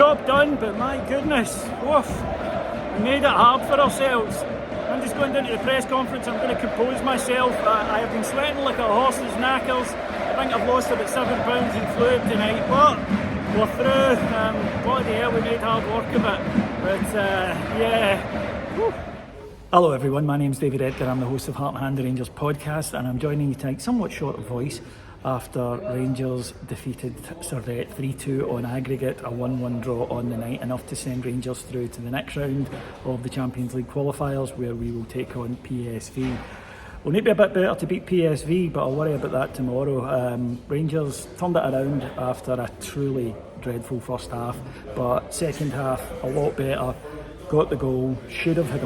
job done, but my goodness, woof, we made it hard for ourselves. I'm just going down to the press conference. I'm going to compose myself. I have been sweating like a horse's knackers. I think I've lost about 7 pounds in fluid tonight, but we're through. Bloody hell, we made hard work of it. But yeah. Woo. Hello everyone, my name's David Edgar. I'm the host of Heart and Hand, the Rangers podcast, and I'm joining you tonight, somewhat short of voice, after Rangers defeated Servette 3-2 on aggregate, a 1-1 draw on the night, enough to send Rangers through to the next round of the ChampionsLeague qualifiers, where we will take on PSV. We'll need to be a bit better to beat PSV, but I'll worry about that tomorrow. Rangers turned it around after a truly dreadful first half, but second half a lot better. Got the goal, should have had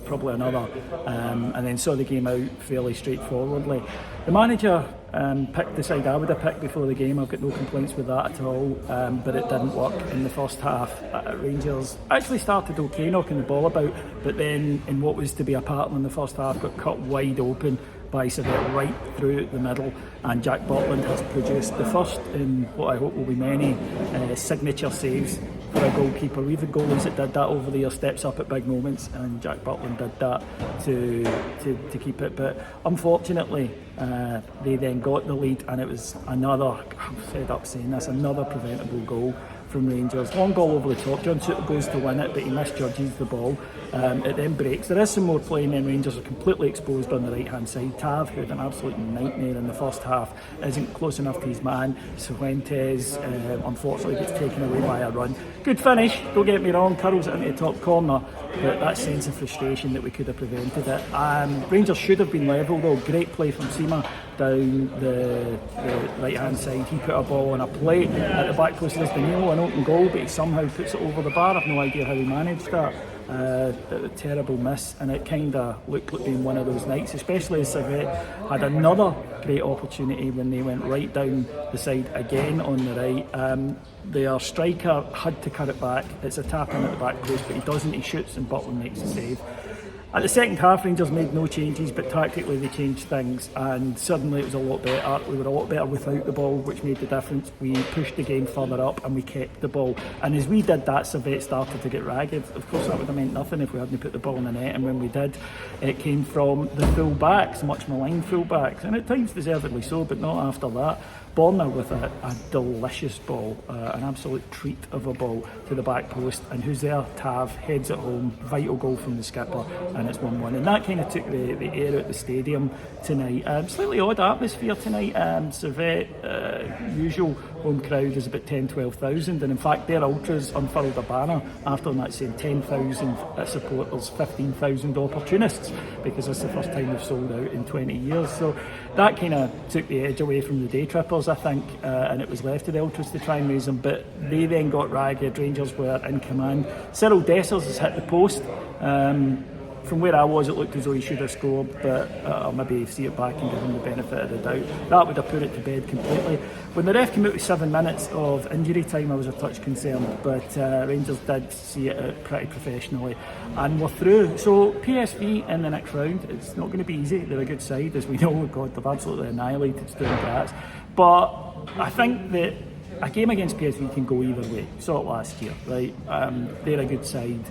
probably another, and then saw the game out fairly straightforwardly. The manager picked the side I would have picked before the game. I've got no complaints with that at all, but it didn't work in the first half. Rangers actually started okay knocking the ball about, but then in what was to be a pattern in the first half got cut wide open by Servette right through the middle, and Jack Butland has produced the first in what I hope will be many signature saves for a goalkeeper. We've had goalies that did that over the years, steps up at big moments, and Jack Butland did that to keep it. But unfortunately, they then got the lead, and it was another, I'm fed up saying this, another preventable goal from Rangers. Long ball over the top. John Souttar goes to win it, but he misjudges the ball. It then breaks. There is some more play, and then Rangers are completely exposed on the right hand side. Tav, who had an absolute nightmare in the first half, isn't close enough to his man. Fuentes unfortunately gets taken away by a run. Good finish, don't get me wrong, curls it into the top corner, but that sense of frustration that we could have prevented it. Rangers should have been level though. Great play from Sima down the right hand side. He put a ball on a plate at the back post. There's Danilo, an open goal, but he somehow puts it over the bar. I've no idea how he managed that. A terrible miss, and it kind of looked like being one of those nights, especially as Servette had another great opportunity when they went right down the side again on the right. Their striker had to cut it back. It's a tap in at the back post, but he doesn't. He shoots and Butland makes a save. At the second half, Rangers made no changes, but tactically they changed things, and suddenly it was a lot better. We were a lot better without the ball, which made the difference. We pushed the game further up and we kept the ball. And as we did that, Servette started to get ragged. Of course, that would have meant nothing if we hadn't put the ball in the net, and when we did, it came from the full-backs, much maligned full-backs, and at times deservedly so, but not after that. Borna with a delicious ball, an absolute treat of a ball to the back post, and who's there? Tav heads it home, vital goal from the skipper, and it's 1-1, and that kind of took the air out the stadium tonight. Slightly odd atmosphere tonight. Servette, usual home crowd is about 10,000-12,000, and in fact their ultras unfurled a banner after the match saying 10,000 supporters, 15,000 opportunists, because it's the first time they've sold out in 20 years. So that kind of took the edge away from the day trippers, I think, and it was left to the ultras to try and raise them, but they then got ragged. Rangers were in command. Cyril Dessers has hit the post. From where I was, it looked as though he should have scored, but I'll maybe see it back and give him the benefit of the doubt. That would have put it to bed completely. When the ref came out with 7 minutes of injury time, I was a touch concerned, but Rangers did see it out pretty professionally, and we're through. So PSV in the next round, it's not going to be easy. They're a good side, as we know. God, they've absolutely annihilated Sturm Graz. But I think that a game against PSV can go either way. Saw it last year, right? They're a good side.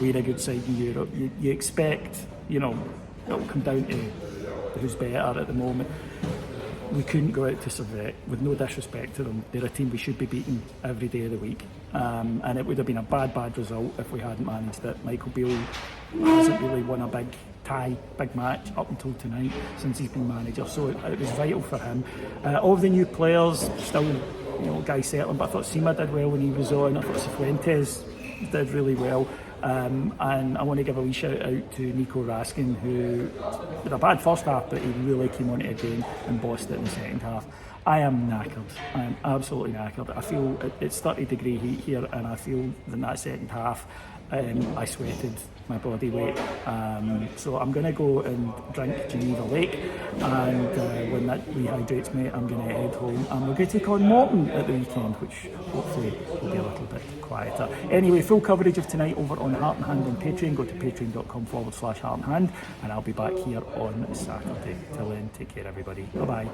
We're a good side in Europe. You expect, it'll come down to who's better at the moment. We couldn't go out to Servette, with no disrespect to them. They're a team we should be beating every day of the week. And it would have been a bad result if we hadn't managed it. Michael Beale hasn't really won a big match up until tonight since he's been manager, so it was vital for him. All of the new players, still, guys settling, but I thought Sima did well when he was on. I thought Fuentes did really well. And I want to give a wee shout out to Nico Raskin, who had a bad first half, but he really came on it again and bossed it in the second half. I am knackered. I am absolutely knackered. I feel it's 30-degree heat here, and I feel in that second half I sweated my body weight. So I'm going to go and drink Geneva Lake, and when that rehydrates me, I'm going to head home, and we're going to take on Morton at the weekend, which hopefully will be a little bit quieter. Anyway, full coverage of tonight over on Heart and Hand on Patreon. Go to patreon.com/Heart and Hand, and I'll be back here on Saturday. Till then, take care everybody. Bye bye.